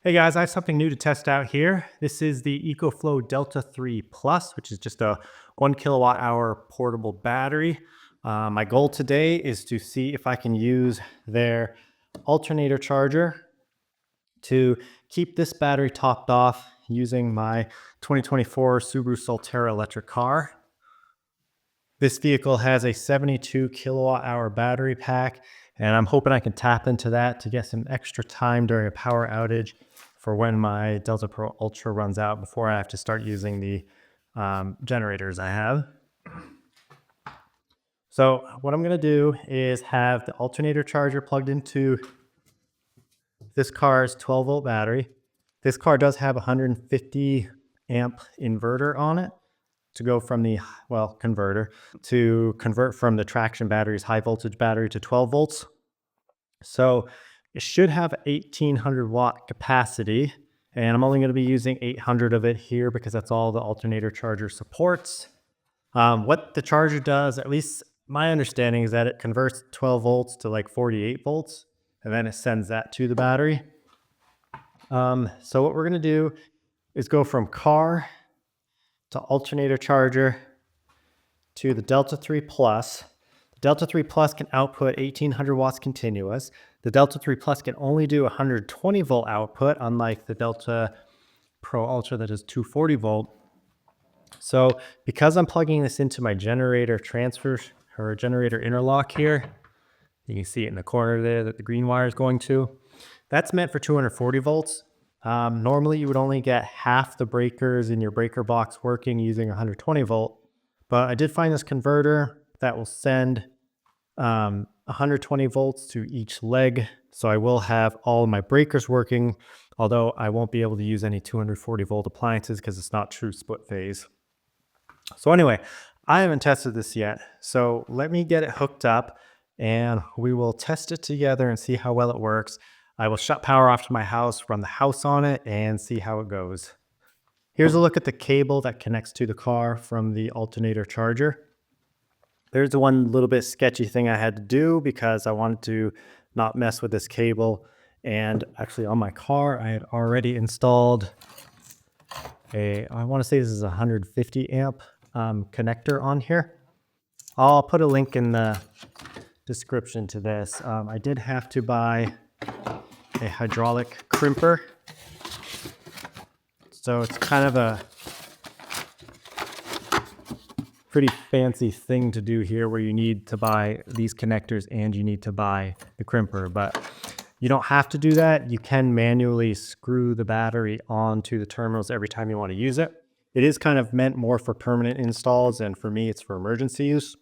Hey guys, I have something new to test out here. This is the Ecoflow Delta 3 Plus, which is just a 1 kilowatt hour portable battery. My goal today is to see if I can use their alternator charger to keep this battery topped off using my 2024 Subaru Solterra electric car. This vehicle has a 72 kilowatt hour battery pack, and I'm hoping I can tap into that to get some extra time during a power outage for when my Delta Pro Ultra runs out before I have to start using the generators I have. So what I'm going to do is have the alternator charger plugged into this car's 12 volt battery. This car does have a 150 amp inverter on it to go from the, converter to convert from the traction battery's high voltage battery to 12 volts. So it should have 1800 watt capacity, and I'm only going to be using 800 of it here because that's all the alternator charger supports. What the charger does, at least my understanding, is that it converts 12 volts to like 48 volts, and then it sends that to the battery. So what we're going to do is go from car to alternator charger to the Delta 3 Plus. The Delta 3 Plus can output 1800 watts continuous. The Delta 3 Plus can only do 120 volt output, unlike the Delta Pro Ultra that is 240 volt. So because I'm plugging this into my generator transfer or generator interlock here, you can see it in the corner there that the green wire is going to. That's meant for 240 volts. Normally you would only get half the breakers in your breaker box working using 120 volt, but I did find this converter that will send 120 volts to each leg. So I will have all of my breakers working, although I won't be able to use any 240 volt appliances because it's not true split phase. So anyway, I haven't tested this yet. So let me get it hooked up and we will test it together and see how well it works. I will shut power off to my house, run the house on it, and see how it goes. Here's a look at the cable that connects to the car from the alternator charger. There's the one little bit sketchy thing I had to do because I wanted to not mess with this cable. And actually on my car, I had already installed I want to say this is a 150 amp connector on here. I'll put a link in the description to this. I did have to buy a hydraulic crimper. So it's kind of a pretty fancy thing to do here where you need to buy these connectors and you need to buy the crimper, but you don't have to do that. You can manually screw the battery onto the terminals every time you want to use it. It is kind of meant more for permanent installs, and for me it's for emergency use.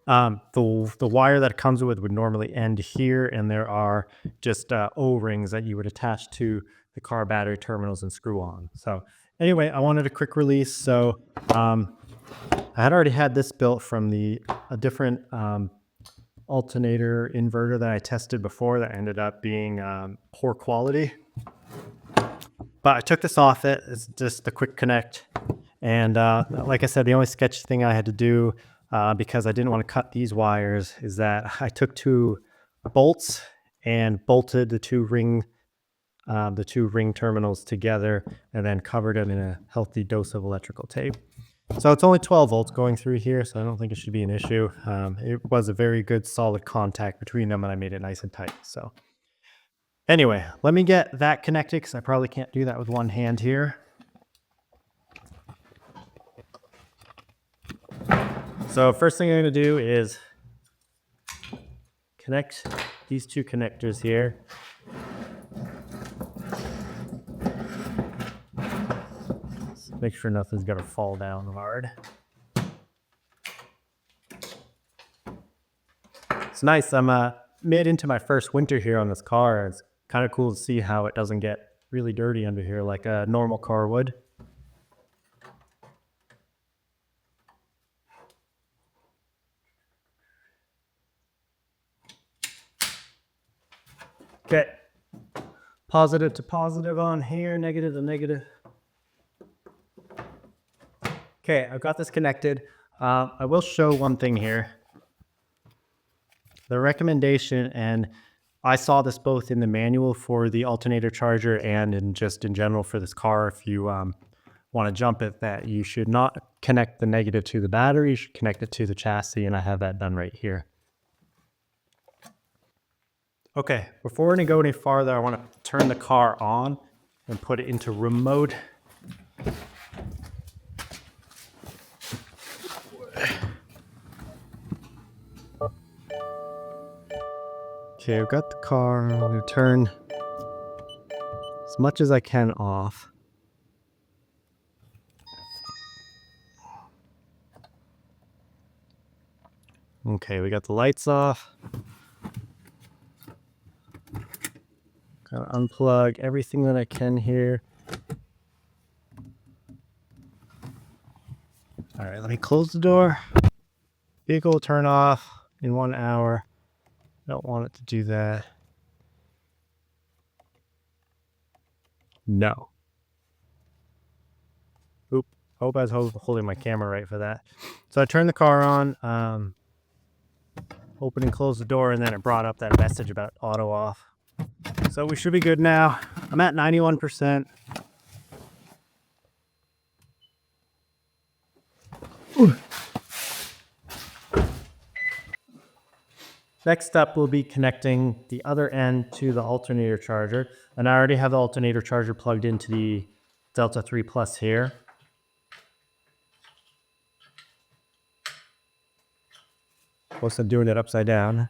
The wire that it comes with would normally end here, and there are just O-rings that you would attach to the car battery terminals and screw on. So anyway, I wanted a quick release. So I had already had this built from a different alternator inverter that I tested before that ended up being poor quality. But I took this off it. It's just a quick connect. And like I said, the only sketchy thing I had to do because I didn't want to cut these wires is that I took 2 bolts and bolted the two ring terminals together and then covered it in a healthy dose of electrical tape. So it's only 12 volts going through here, so I don't think it should be an issue. It was a very good solid contact between them, and I made it nice and tight. So anyway, let me get that connected because I probably can't do that with one hand here. So first thing I'm going to do is connect these 2 connectors here. Make sure nothing's going to fall down hard. It's nice. I'm mid into my first winter here on this car. It's kind of cool to see how it doesn't get really dirty under here like a normal car would. Okay, positive to positive on here, negative to negative. Okay, I've got this connected. I will show one thing here. The recommendation, and I saw this both in the manual for the alternator charger and in general for this car. If you want to jump it, that you should not connect the negative to the battery, you should connect it to the chassis, and I have that done right here. Okay, before we go any farther, I want to turn the car on and put it into room mode. Okay, I've got the car. I'm going to turn as much as I can off. Okay, we got the lights off. Gotta unplug everything that I can here. All right, let me close the door. Vehicle will turn off in 1 hour. Don't want it to do that. No. Oop. Hope I was holding my camera right for that. So I turned the car on, open and close the door, and then it brought up that message about auto off. So we should be good now. I'm at 91%. Next up, we'll be connecting the other end to the alternator charger. And I already have the alternator charger plugged into the Delta 3 Plus here. Plus, I'm doing it upside down.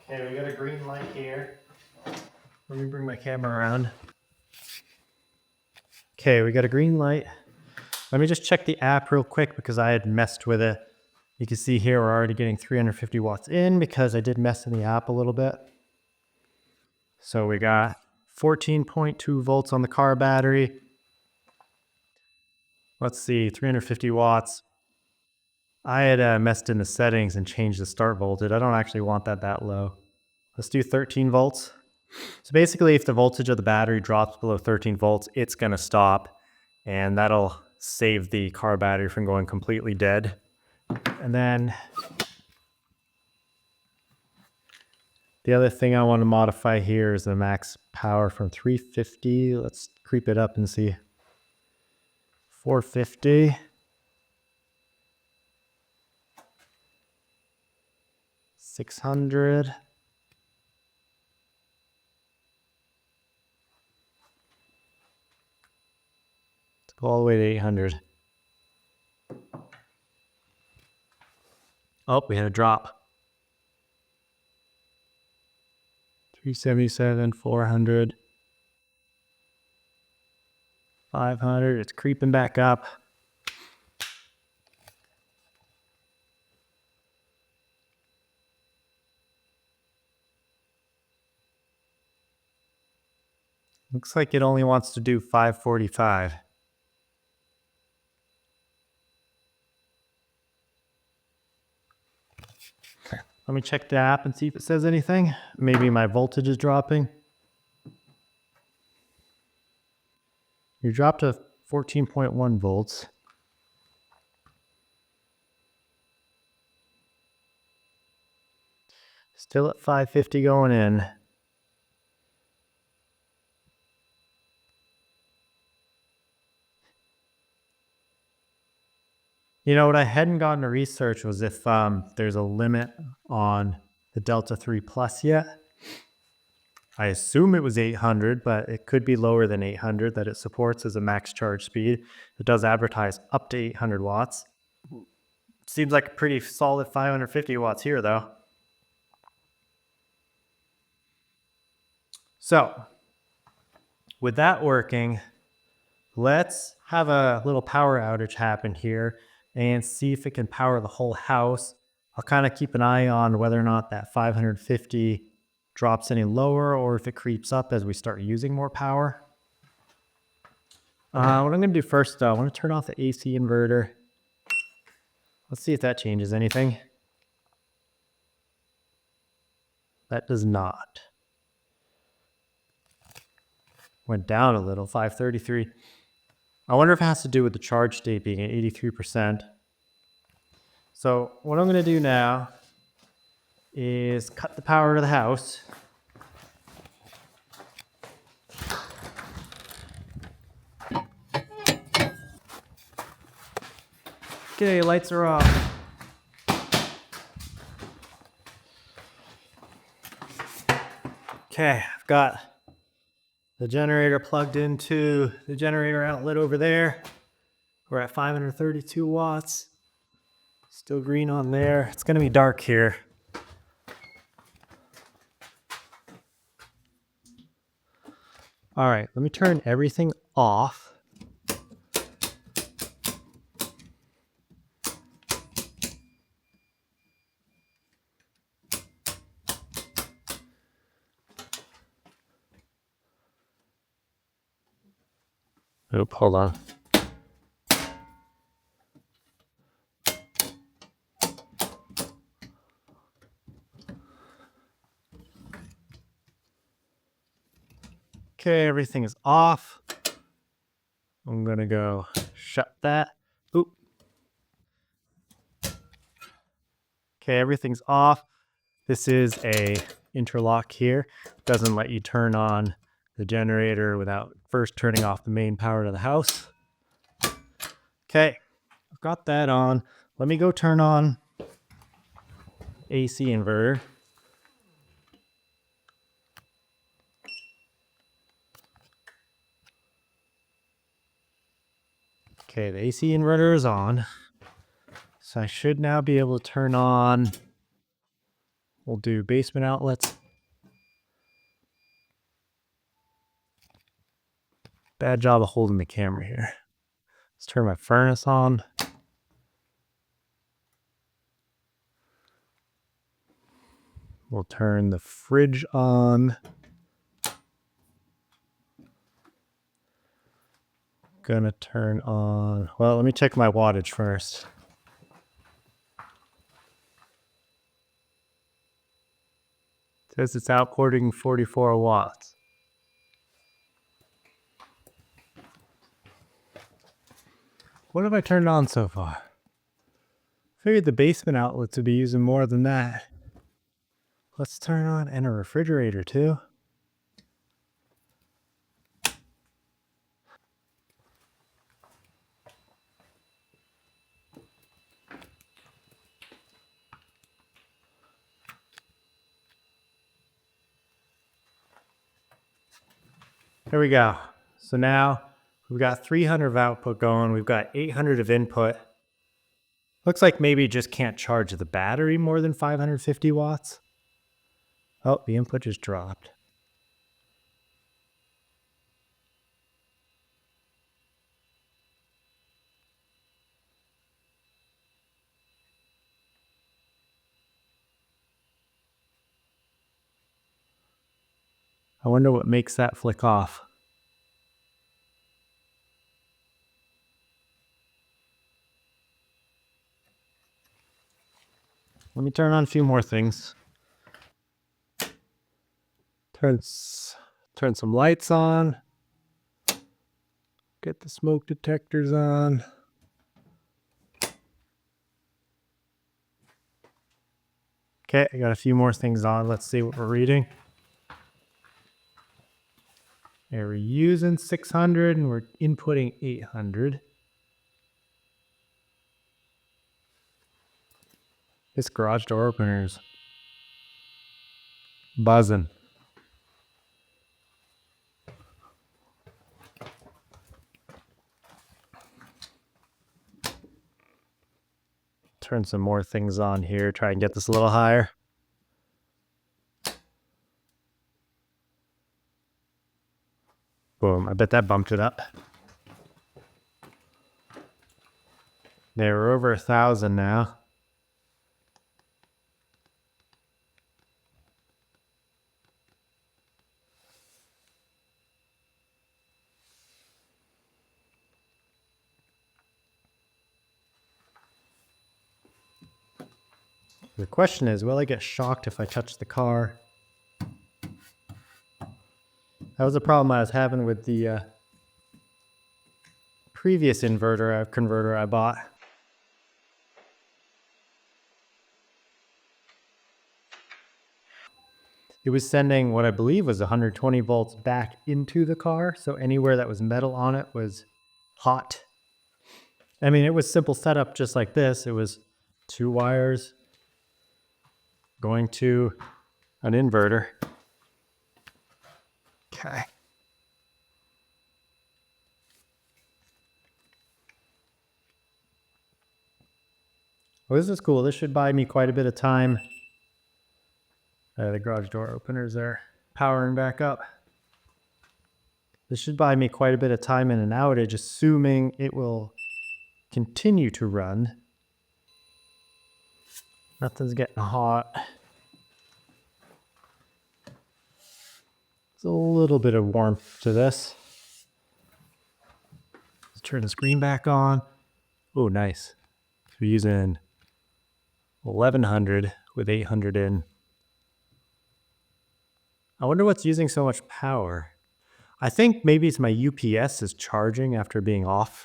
Okay, we got a green light here. Let me bring my camera around. Okay, we got a green light. Let me just check the app real quick because I had messed with it. You can see here we're already getting 350 watts in because I did mess in the app a little bit. So we got 14.2 volts on the car battery. Let's see, 350 watts. I had messed in the settings and changed the start voltage. I don't actually want that low. Let's do 13 volts. So basically, if the voltage of the battery drops below 13 volts, it's going to stop, and that'll save the car battery from going completely dead. And then the other thing I want to modify here is the max power from 350. Let's creep it up and see. 450. 600. Let's go all the way to 800. Oh, we had a drop. 377, 400, 500. It's creeping back up. Looks like it only wants to do 545. Let me check the app and see if it says anything. Maybe my voltage is dropping. You dropped to 14.1 volts. Still at 550 going in. You know, what I hadn't gotten to research was if there's a limit on the Delta 3 Plus yet. I assume it was 800, but it could be lower than 800 that it supports as a max charge speed. It does advertise up to 800 watts. Seems like a pretty solid 550 watts here, though. So, with that working, let's have a little power outage happen here and see if it can power the whole house. I'll kind of keep an eye on whether or not that 550 drops any lower or if it creeps up as we start using more power. What I'm going to do first, I want to turn off the AC inverter. Let's see if that changes anything. That does not. Went down a little, 533. I wonder if it has to do with the charge state being at 83%. So what I'm going to do now is cut the power to the house. Okay, lights are off. Okay, I've got the generator plugged into the generator outlet over there. We're at 532 watts. Still green on there. It's gonna be dark here. All right, let me turn everything off. Oop, hold on. Okay, everything is off. I'm gonna go shut that. Oop. Okay, everything's off. This is a interlock here. Doesn't let you turn on the generator without first turning off the main power to the house. Okay, I've got that on. Let me go turn on AC inverter. Okay, the AC inverter is on. So I should now be able to turn on, we'll do basement outlets. Bad job of holding the camera here. Let's turn my furnace on. We'll turn the fridge on. Gonna turn on, well, let me check my wattage first. It says it's outputting 44 watts. What have I turned on so far? Figured the basement outlets would be using more than that. Let's turn on, and a refrigerator too. There we go. So now we've got 300 of output going. We've got 800 of input. Looks like maybe it just can't charge the battery more than 550 watts. Oh, the input just dropped. I wonder what makes that flick off. Let me turn on a few more things. Turn some lights on. Get the smoke detectors on. Okay, I got a few more things on. Let's see what we're reading. Okay, we're using 600 and we're inputting 800. This garage door opener's buzzing. Turn some more things on here, try and get this a little higher. Boom, I bet that bumped it up. There, we're over 1,000 now. The question is, will I get shocked if I touch the car? That was a problem I was having with the previous converter I bought. it was sending what I believe was 120 volts back into the car. So anywhere that was metal on it was hot. I mean, it was simple setup just like this. It was 2 wires going to an inverter. Okay. Well, this is cool. This should buy me quite a bit of time. The garage door openers are powering back up. This should buy me quite a bit of time in an outage, assuming it will continue to run. Nothing's getting hot. There's a little bit of warmth to this. Let's turn the screen back on. Oh, nice. So we're using 1100 with 800 in. I wonder what's using so much power. I think maybe it's my UPS is charging after being off.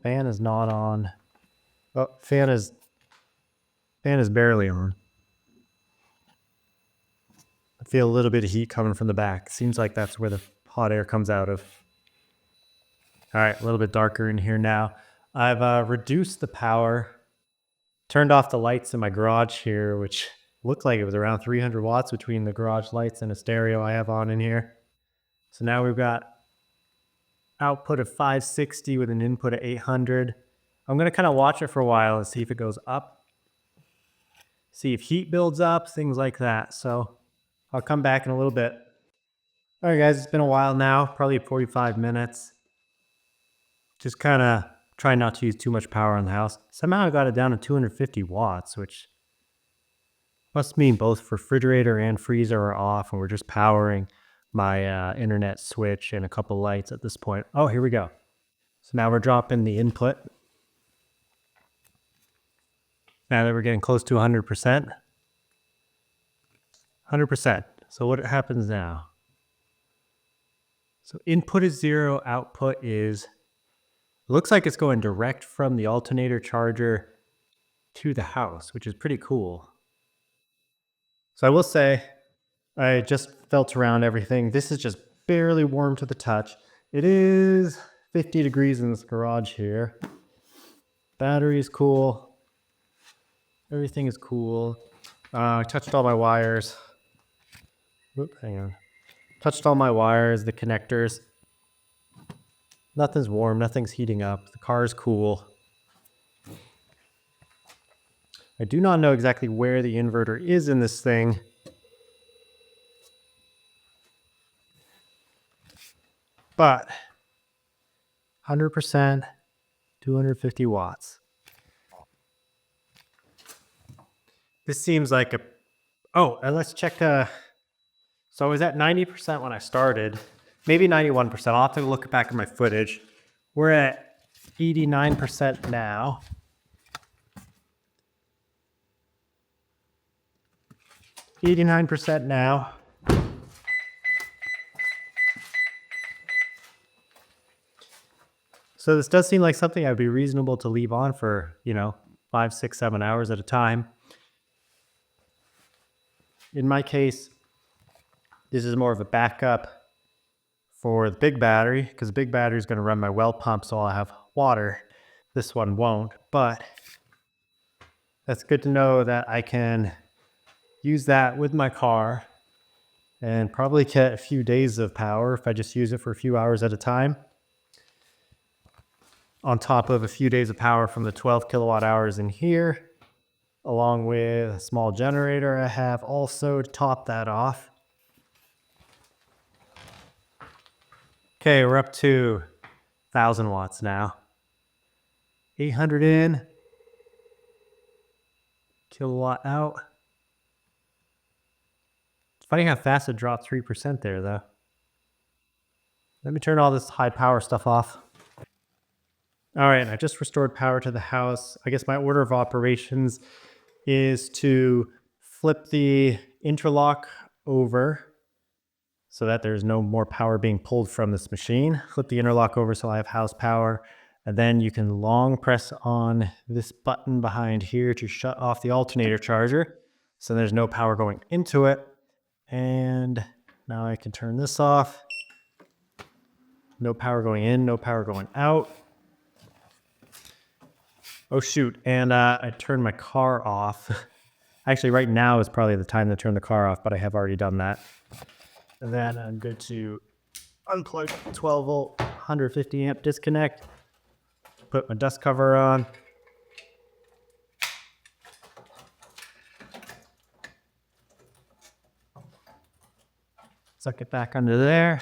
Fan is not on. Oh, fan is barely on. I feel a little bit of heat coming from the back. Seems like that's where the hot air comes out of. All right, a little bit darker in here now. I've reduced the power, turned off the lights in my garage here, which looked like it was around 300 watts between the garage lights and a stereo I have on in here. So now we've got output of 560 with an input of 800. I'm going to kind of watch it for a while and see if it goes up. See if heat builds up, things like that. So I'll come back in a little bit. All right, guys, it's been a while now, probably 45 minutes. Just kind of trying not to use too much power on the house. Somehow I got it down to 250 watts, which must mean both refrigerator and freezer are off, and we're just powering my internet switch and a couple lights at this point. Oh, here we go. So now we're dropping the input. Now that we're getting close to 100%. 100%. So what happens now? So input is 0, output is... Looks like it's going direct from the alternator charger to the house, which is pretty cool. So I will say, I just felt around everything. This is just barely warm to the touch. It is 50 degrees in this garage here. Battery is cool. Everything is cool. I touched all my wires. Whoop, hang on. Touched all my wires, the connectors. Nothing's warm, nothing's heating up. The car is cool. I do not know exactly where the inverter is in this thing. But 100%, 250 watts. This seems like a... Oh, and let's check... So I was at 90% when I started. Maybe 91%. I'll have to look back at my footage. We're at 89% now. $89 now. So this does seem like something I'd be reasonable to leave on for, 5, 6, 7 hours at a time. In my case, this is more of a backup for the big battery, because the big battery is going to run my well pump, so I'll have water. This one won't, but that's good to know that I can use that with my car and probably get a few days of power if I just use it for a few hours at a time, on top of a few days of power from the 12 kilowatt hours in here, along with a small generator I have also to top that off. Okay, we're up to 1,000 watts now. 800 in, kilowatt out. It's funny how fast it dropped 3% there, though. Let me turn all this high power stuff off. All right, I just restored power to the house. I guess my order of operations is to flip the interlock over so that there's no more power being pulled from this machine. Flip the interlock over so I have house power. And then you can long press on this button behind here to shut off the alternator charger. So there's no power going into it. And now I can turn this off. No power going in, no power going out. Oh shoot, and I turned my car off. Actually, right now is probably the time to turn the car off, but I have already done that. And then I'm good to unplug 12 volt, 150 amp disconnect. Put my dust cover on. Suck it back under there.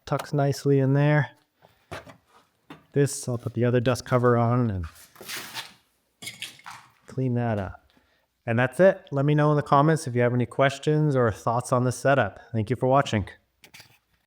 Tucks nicely in there. This, I'll put the other dust cover on and clean that up. And that's it. Let me know in the comments if you have any questions or thoughts on this setup. Thank you for watching.